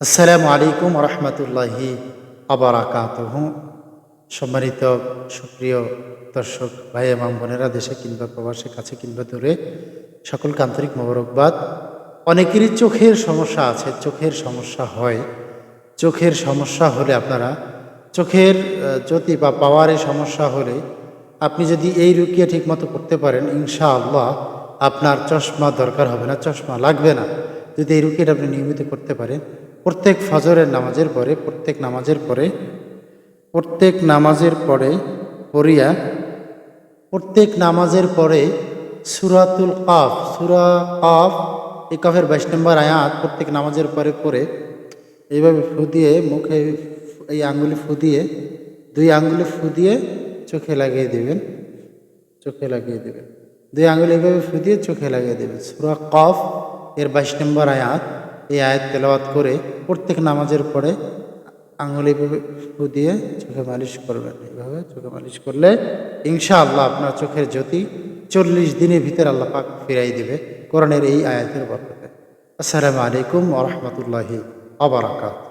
আসসালামু আলাইকুম রহমতুল্লাহি আবরাকাতুহু। সম্মানিত সুপ্রিয় দর্শক ভাই এবং বোনেরা, দেশে কিংবা প্রবাসে, কাছে কিংবা দূরে, সকলকে আন্তরিক মোবারকবাদ। অনেকেরই চোখের সমস্যা আছে, চোখের সমস্যা হয়। চোখের সমস্যা হলে আপনারা চোখের জ্যোতি বা পাওয়ারের সমস্যা হলে আপনি যদি এই রুকিয়া ঠিকমতো করতে পারেন, ইনশাআল্লাহ আপনার চশমা দরকার হবে না, চশমা লাগবে না। যদি এই রুকিয়াটা আপনি নিয়মিত করতে পারেন, প্রত্যেক ফজরের নামাজের পরে, প্রত্যেক নামাজের পরে পড়িয়া, প্রত্যেক নামাজের পরে সূরাতুল কাফ, সূরা কাফ, এই কাফের 22 নম্বর আয়াত প্রত্যেক নামাজের পরে পড়ে এইভাবে ফু দিয়ে মুখে, এই আঙ্গুলে ফু দিয়ে, 2 আঙ্গুলে ফু দিয়ে চোখে লাগিয়ে দেবেন, চোখে লাগিয়ে দেবেন। 2 আঙ্গুলে এইভাবে ফু দিয়ে চোখে লাগিয়ে দেবেন। সূরা কফ এর 22 নম্বর আয়াত, এই আয়াত তেলাওয়াত করে প্রত্যেক নামাজের পরে আঙ্গুলে এইভাবে ফু দিয়ে চোখে মালিশ করবেন। এইভাবে চোখে মালিশ করলে ইনশাআল্লাহ আপনার চোখের জ্যোতি 40 দিনের ভিতরে আল্লাহ পাক ফিরাই দেবে, কোরআনের এই আয়াতের বরকতে। আসসালামু আলাইকুম ওয়া রাহমাতুল্লাহি ওয়া বারাকাতুহু।